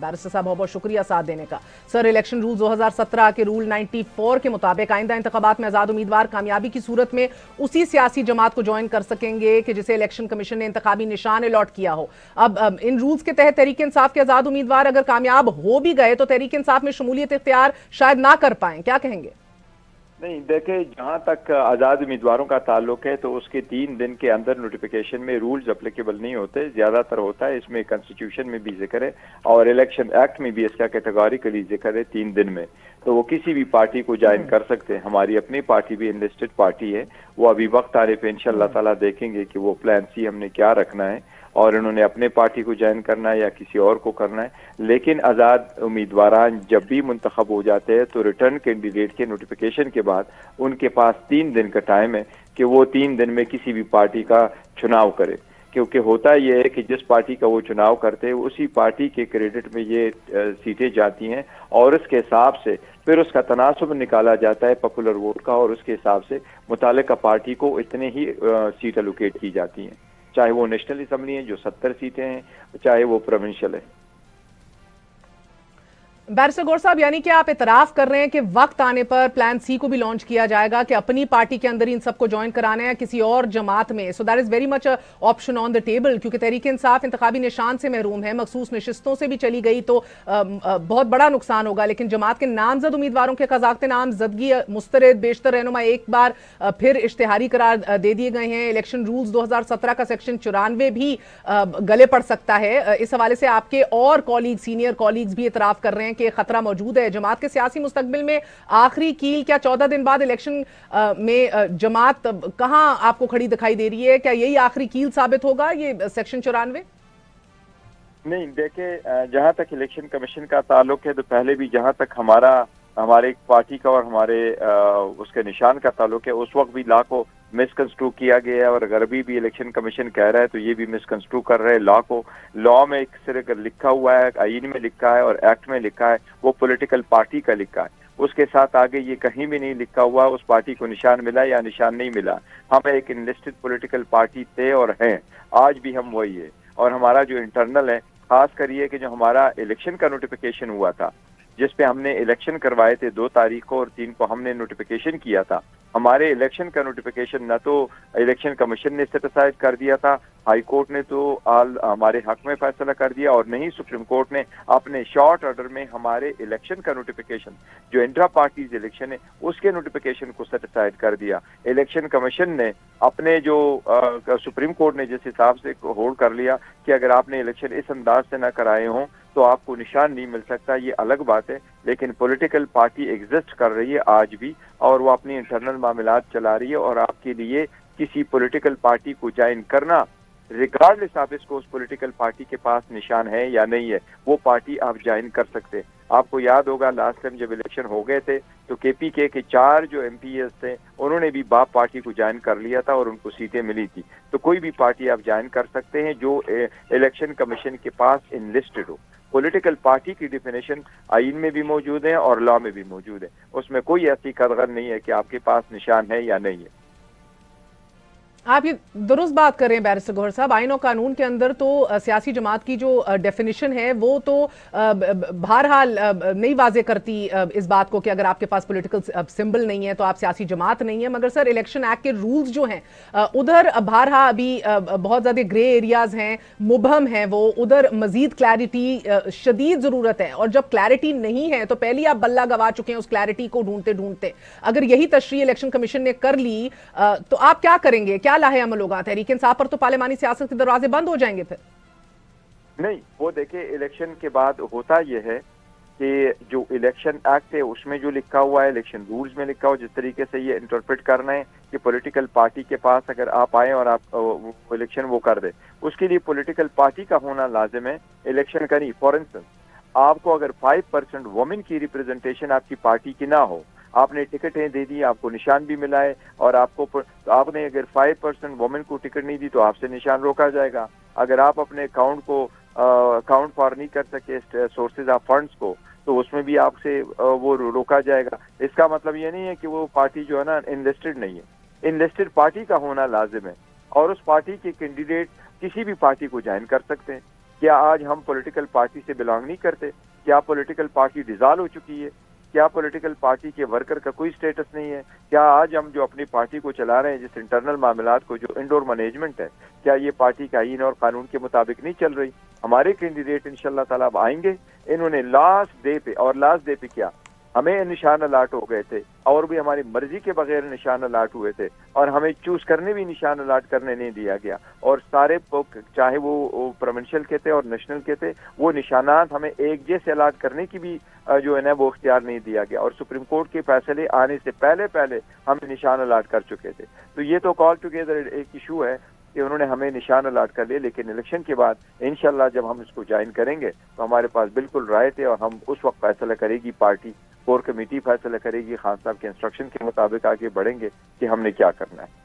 Barrister साहब बहुत बहुत शुक्रिया साथ देने का। सर, इलेक्शन रूल 2017 के रूल 94 के मुताबिक आइंदा इंतखाबात में आज़ाद उम्मीदवार कामयाबी की सूरत में उसी सियासी जमात को ज्वाइन कर सकेंगे कि जिसे इलेक्शन कमीशन ने इंतखाबी निशान अलॉट किया हो। अब इन रूल्स के तहत तहरीक इंसाफ के आज़ाद उम्मीदवार अगर कामयाब हो भी गए तो तहरीक इंसाफ में शमूलियत इख्तियार शायद ना कर पाएं, क्या कहेंगे? नहीं, देखे, जहां तक आज़ाद उम्मीदवारों का ताल्लुक है तो उसके 3 दिन के अंदर नोटिफिकेशन में रूल्स अप्लीकेबल नहीं होते। ज्यादातर होता है, इसमें कॉन्स्टिट्यूशन में भी जिक्र है और इलेक्शन एक्ट में भी इसका कैटेगोरिकली जिक्र है 3 दिन में। तो वो किसी भी पार्टी को ज्वाइन कर सकते हैं। हमारी अपनी पार्टी भी इनलिस्टेड पार्टी है। वो अभी वक्त आने पे इंशाअल्लाह ताला देखेंगे कि वो प्लान सी हमने क्या रखना है और उन्होंने अपने पार्टी को ज्वाइन करना है या किसी और को करना है। लेकिन आज़ाद उम्मीदवार जब भी मुंतखब हो जाते हैं तो रिटर्न कैंडिडेट के नोटिफिकेशन के बाद उनके पास 3 दिन का टाइम है कि वो 3 दिन में किसी भी पार्टी का चुनाव करे। क्योंकि होता यह है कि जिस पार्टी का वो चुनाव करते हैं उसी पार्टी के क्रेडिट में ये सीटें जाती हैं और उसके हिसाब से फिर उसका तनासब निकाला जाता है पॉपुलर वोट का और उसके हिसाब से मुतालिका पार्टी को इतने ही सीट एलोकेट की जाती हैं, चाहे वो नेशनल असम्बली है जो 70 सीटें हैं, चाहे वो प्रोविंशियल है। बैरिस्टर गौर साहब, यानी कि आप इतराफ कर रहे हैं कि वक्त आने पर प्लान सी को भी लॉन्च किया जाएगा कि अपनी पार्टी के अंदर इन सबको ज्वाइन कराना है किसी और जमात में। So that is very much option on the table, क्योंकि तहरीक इंसाफ इंतखाबी निशान से महरूम है, मखसूस नशिस्तों से भी चली गई तो बहुत बड़ा नुकसान होगा। लेकिन जमात के नामजद उम्मीदवारों के क़ज़ाक़त नामजदगी मुस्तरद बेशतर रहनुमा एक बार फिर इश्तिहारी करार दे दिए गए हैं। इलेक्शन रूल्स 2017 का सेक्शन 94 भी गले पड़ सकता है। इस हवाले से आपके और कॉलीग, सीनियर कॉलीग्स भी इतराफ कर रहे हैं कि खतरा मौजूद है। जमात के सियासी मुस्तकबिल में आखिरी कील क्या 14 दिन बाद इलेक्शन में जमात कहां आपको खड़ी दिखाई दे रही है? क्या यही आखिरी कील साबित होगा ये सेक्शन 94? नहीं, देखे, जहां तक इलेक्शन कमीशन का ताल्लुक है तो पहले भी जहां तक हमारे पार्टी का और हमारे उसके निशान का ताल्लुक है उस वक्त भी लॉ को मिसकंस्ट्रू किया गया है और अगर अभी भी इलेक्शन कमीशन कह रहा है तो ये भी मिसकंस्ट्रू कर रहे हैं लॉ को। लॉ में एक सिर्फ लिखा हुआ है, आईन में लिखा है और एक्ट में लिखा है, वो पॉलिटिकल पार्टी का लिखा है। उसके साथ आगे ये कहीं भी नहीं लिखा हुआ उस पार्टी को निशान मिला या निशान नहीं मिला। हम एक इनलिस्टेड पॉलिटिकल पार्टी थे और हैं, आज भी हम वही है। और हमारा जो इंटरनल है, खास कर ये कि जो हमारा इलेक्शन का नोटिफिकेशन हुआ था जिस पे हमने इलेक्शन करवाए थे 2 तारीख को और 3 को हमने नोटिफिकेशन किया था, हमारे इलेक्शन का नोटिफिकेशन न तो इलेक्शन कमीशन ने सेट असाइड कर दिया था, हाई कोर्ट ने तो हमारे हक में फैसला कर दिया और नहीं सुप्रीम कोर्ट ने अपने शॉर्ट ऑर्डर में हमारे इलेक्शन का नोटिफिकेशन जो इंट्रा पार्टीज इलेक्शन है उसके नोटिफिकेशन को सेट असाइड कर दिया। इलेक्शन कमीशन ने अपने जो सुप्रीम कोर्ट ने जिस हिसाब से होल्ड कर लिया कि अगर आपने इलेक्शन इस अंदाज से न कराए हों तो आपको निशान नहीं मिल सकता, ये अलग बात है। लेकिन पॉलिटिकल पार्टी एग्जिस्ट कर रही है आज भी और वो अपनी इंटरनल मामलात चला रही है और आपके लिए किसी पॉलिटिकल पार्टी को ज्वाइन करना रिगार्डलेस आप इसको उस पॉलिटिकल पार्टी के पास निशान है या नहीं है, वो पार्टी आप ज्वाइन कर सकते हैं। आपको याद होगा लास्ट टाइम जब इलेक्शन हो गए थे तो केपीके के 4 जो एमपीएस थे उन्होंने भी बाप पार्टी को ज्वाइन कर लिया था और उनको सीटें मिली थी। तो कोई भी पार्टी आप ज्वाइन कर सकते हैं जो इलेक्शन कमीशन के पास इनलिस्टेड हो। पॉलिटिकल पार्टी की डिफिनेशन आइन में भी मौजूद है और लॉ में भी मौजूद है, उसमें कोई ऐसी कदगन नहीं है कि आपके पास निशान है या नहीं है। आप ये दुरुस्त बात कर रहे हैं बैरिस्टर गौहर साहब। आइन और कानून के अंदर तो सियासी जमात की जो डेफिनेशन है वो तो बहरहाल नहीं वाजे करती इस बात को कि अगर आपके पास पॉलिटिकल सिंबल नहीं है तो आप सियासी जमात नहीं है। मगर सर, इलेक्शन एक्ट के रूल्स जो हैं उधर बहरहाल अभी बहुत ज़्यादा ग्रे एरियाज हैं, मुबहम हैं वो, उधर मजीद क्लैरिटी शदीद ज़रूरत है। और जब क्लैरिटी नहीं है तो पहले आप बल्ला गवा चुके हैं उस क्लैरिटी को ढूंढते ढूंढते। अगर यही तशरीह इलेक्शन कमीशन ने कर ली तो आप क्या करेंगे? क्या लाहे अमल होगा? तहरीक इंसाफ पर तो पार्लिमानी सियासत के दरवाजे बंद हो जाएंगे फिर। नहीं, वो देखिए, इलेक्शन के बाद होता यह है कि जो इलेक्शन एक्ट है उसमें जो लिखा हुआ है, इलेक्शन रूल्स में लिखा हुआ, जिस तरीके से ये इंटरप्रेट करना है कि पॉलिटिकल पार्टी के पास अगर आप आए और आप इलेक्शन वो कर दे, उसके लिए पॉलिटिकल पार्टी का होना लाजिम है इलेक्शन का नहीं। फॉर इंस्टेंस, आपको अगर 5% वुमेन की रिप्रेजेंटेशन आपकी पार्टी की ना हो, आपने टिकटें दे दी, आपको निशान भी मिला है और आपने अगर 5% वुमेन को टिकट नहीं दी तो आपसे निशान रोका जाएगा। अगर आप अपने अकाउंट को अकाउंट फॉर नहीं कर सके सोर्सेज ऑफ फंड्स को तो उसमें भी आपसे वो रोका जाएगा। इसका मतलब ये नहीं है कि वो पार्टी जो है ना इनलिस्टेड नहीं है। इनलिस्टेड पार्टी का होना लाजिम है और उस पार्टी के कैंडिडेट किसी भी पार्टी को ज्वाइन कर सकते हैं। کیا آج ہم پولیٹیکل پارٹی سے بلانگ نہیں کرتے؟ کیا پولیٹیکل پارٹی ڈیزالو ہو چکی ہے؟ کیا پولیٹیکل پارٹی کے ورکر کا کوئی سٹیٹس نہیں ہے؟ کیا آج ہم جو اپنی پارٹی کو چلا رہے ہیں، جس انٹرنل معاملات کو، جو انڈور مینجمنٹ ہے، کیا یہ پارٹی کا آئین اور قانون کے مطابق نہیں چل رہی؟ ہمارے کینڈیڈیٹ انشاءاللہ تعالیٰ اب آئیں گے، انہوں نے لاسٹ ڈے پہ کیا ہمیں نشان الاٹ ہو گئے تھے، اور بھی ہماری مرضی کے بغیر نشان الاٹ ہوئے تھے، اور ہمیں چوز کرنے بھی نشان الاٹ کرنے نہیں دیا گیا، اور سارے چاہے وہ پروونشل کے تھے اور نیشنل کے تھے، وہ نشانات ہمیں ایک جیسے الاٹ کرنے کی بھی جو ہے نا وہ اختیار نہیں دیا گیا، اور سپریم کورٹ کے فیصلے آنے سے پہلے ہم نشان الاٹ کر چکے تھے۔ تو یہ تو کال ٹوگیدر ایک ایشو ہے کہ انہوں نے ہمیں نشان الاٹ کر لیا، لیکن الیکشن کے بعد انشاءاللہ جب ہم اس کو جوائن کریں گے تو ہمارے پاس بالکل رائٹ ہے، اور ہم اس وقت فیصلہ کرے گی پارٹی، کور کمیٹی فیصلہ کرے گی، خان صاحب کے انسٹرکشن کے مطابق آگے بڑھیں گے کہ ہم نے کیا کرنا ہے۔